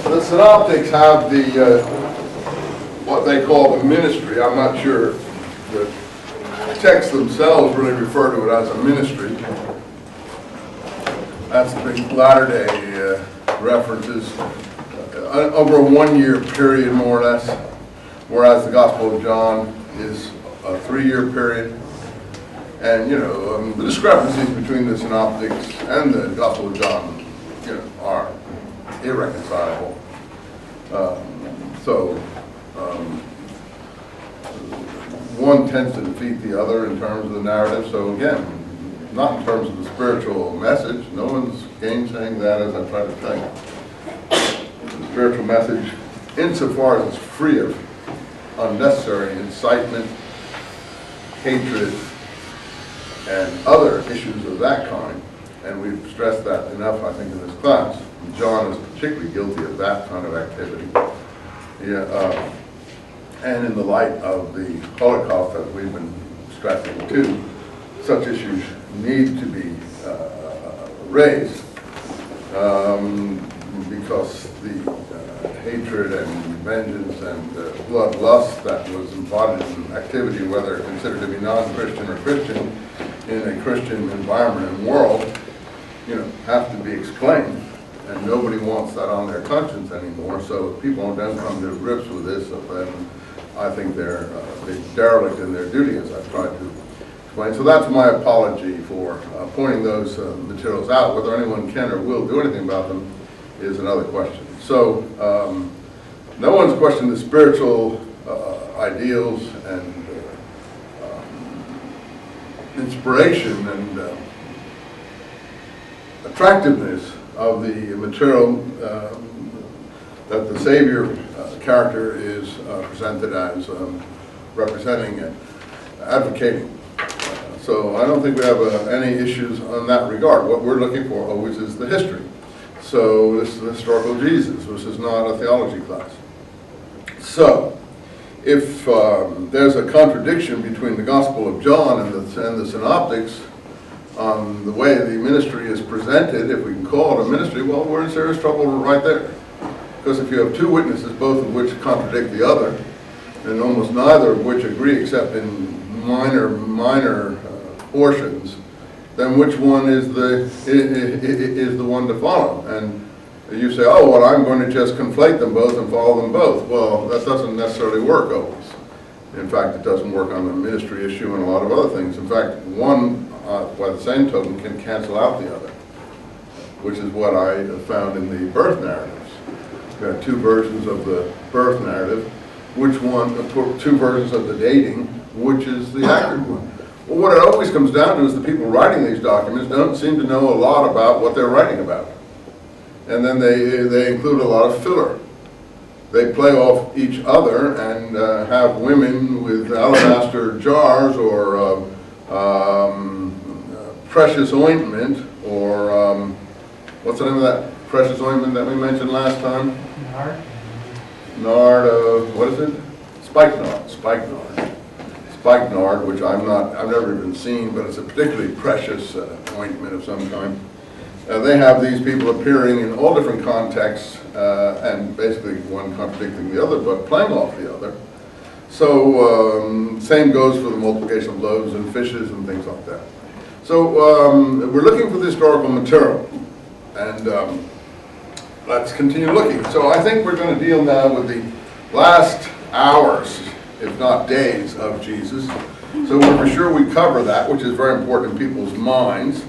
The synoptics have the what they call the ministry. I'm not sure the texts themselves really refer to it as a ministry. That's the latter-day references over a one-year period, more or less, whereas the Gospel of John is a 3-year period. And, you know, the discrepancies between the synoptics and the Gospel of John, you know, are irreconcilable. One tends to defeat the other in terms of the narrative. So again, not in terms of the spiritual message. No one's gainsaying that, as I try to tell you. The spiritual message, insofar as it's free of unnecessary incitement, hatred, and other issues of that kind, and we've stressed that enough, I think, in this class. John is particularly guilty of that kind of activity. Yeah, and in the light of the Holocaust that we've been stressing too, such issues need to be raised because the hatred and vengeance and bloodlust that was embodied in activity, whether considered to be non-Christian or Christian, in a Christian environment and world, you know, have to be explained. And nobody wants that on their conscience anymore. So if people don't come to grips with this, then I think they're derelict in their duty, as I've tried to explain. So that's my apology for pointing those materials out. Whether anyone can or will do anything about them is another question. So no one's questioned the spiritual ideals and inspiration and attractiveness of the material that the Savior character is presented as representing and advocating. So I don't think we have any issues on that regard. What we're looking for always is the history. So this is the historical Jesus. This is not a theology class. So if there's a contradiction between the Gospel of John and the synoptics on the way the ministry is presented, if we can call it a ministry, well, we're in serious trouble right there. Because if you have two witnesses, both of which contradict the other, and almost neither of which agree except in minor portions, then which one is the one to follow? And you say, oh, well, I'm going to just conflate them both and follow them both. Well, that doesn't necessarily work always. In fact, it doesn't work on the ministry issue and a lot of other things. In fact, one, by the same token, can cancel out the other, which is what I found in the birth narratives. You have two versions of the birth narrative. Which one, two versions of the dating, which is the accurate one? Well, what it always comes down to is the people writing these documents don't seem to know a lot about what they're writing about. And then they include a lot of filler. They play off each other and have women with alabaster jars or precious ointment or what's the name of that precious ointment that we mentioned last time? Nard, what is it? Spikenard, which I've never even seen, but it's a particularly precious ointment of some kind. They have these people appearing in all different contexts, and basically one contradicting the other, but playing off the other. So same goes for the multiplication of loaves and fishes and things like that. So we're looking for the historical material, and let's continue looking. So I think we're going to deal now with the last hours, if not days, of Jesus. So we're for sure we cover that, which is very important in people's minds.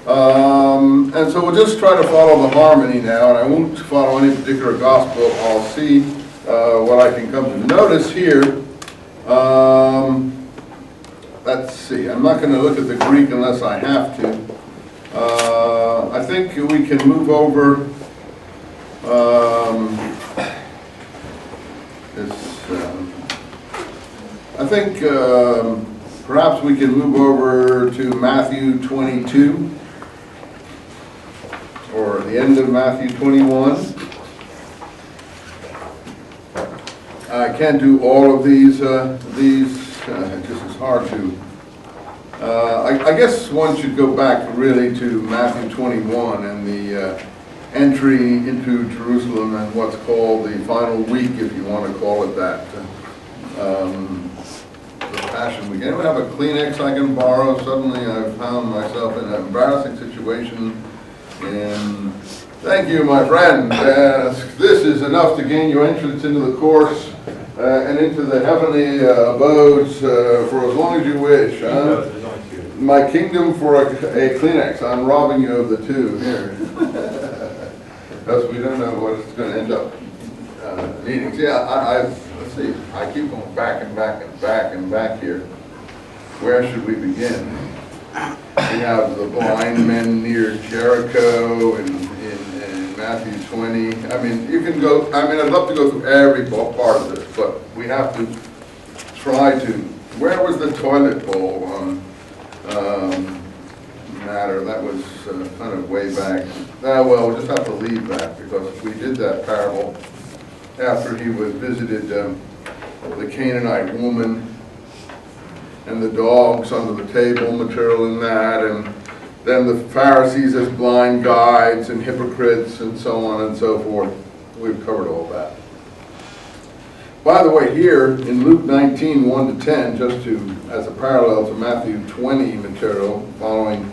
And so we'll just try to follow the harmony now, and I won't follow any particular gospel. I'll see what I can come to notice here. Let's see, I'm not going to look at the Greek unless I have to. I think we can move over I think perhaps we can move over to Matthew 22 or the end of Matthew 21. I can't do all of these. It just is hard to. I guess one should go back really to Matthew 21 and the entry into Jerusalem and what's called the final week, if you want to call it that. The Passion Week. Anyone have a Kleenex I can borrow? Suddenly I've found myself in an embarrassing situation. And thank you, my friend. This is enough to gain you entrance into the course and into the heavenly abodes for as long as you wish. My kingdom for a Kleenex. I'm robbing you of the two here. Because we don't know what it's going to end up needing. See, let's see. I keep going back and back and back and back here. Where should we begin? We have the blind men near Jericho in Matthew 20. I mean, you can go, I'd love to go through every part of this, but we have to try to. Where was the toilet bowl matter? That was kind of way back. Well, we'll just have to leave that, because we did that parable after he was visited the Canaanite woman and the dogs under the table material in that, and then the Pharisees as blind guides and hypocrites and so on and so forth. We've covered all that. By the way, here in Luke 19, 1 to 10, just as a parallel to Matthew 20 material, following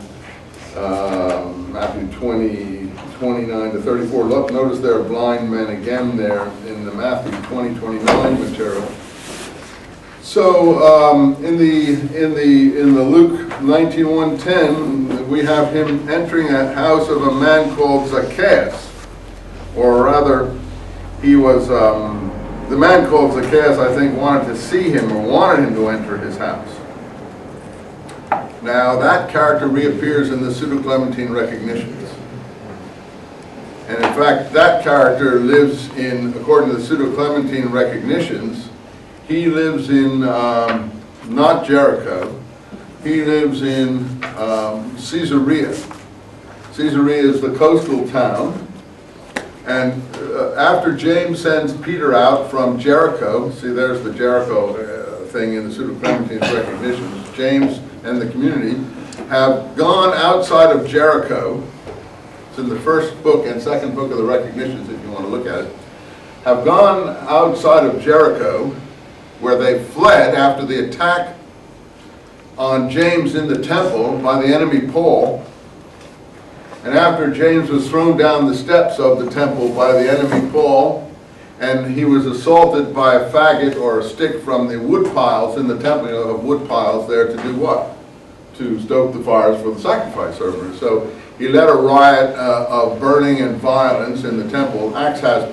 Matthew 20, 29 to 34. Look, notice there are blind men again there in the Matthew 20, 29 material. So in the Luke 19, 1, 10, we have him entering a house of a man called Zacchaeus, or rather, he was. The man called Zacchaeus, I think, wanted to see him, or wanted him to enter his house. Now, that character reappears in the Pseudo-Clementine recognitions. And in fact, that character lives in, according to the Pseudo-Clementine recognitions, he lives in not Jericho, he lives in Caesarea. Caesarea is the coastal town. And after James sends Peter out from Jericho, see there's the Jericho thing in the Pseudo-Clementine recognitions, James and the community have gone outside of Jericho. It's in the first book and second book of the recognitions, if you want to look at it. Have gone outside of Jericho, where they fled after the attack on James in the temple by the enemy Paul. And after James was thrown down the steps of the temple by the enemy Paul, and he was assaulted by a faggot or a stick from the wood piles in the temple, you know, have wood piles there to do what? To stoke the fires for the sacrifice service. So he led a riot of burning and violence in the temple. Acts has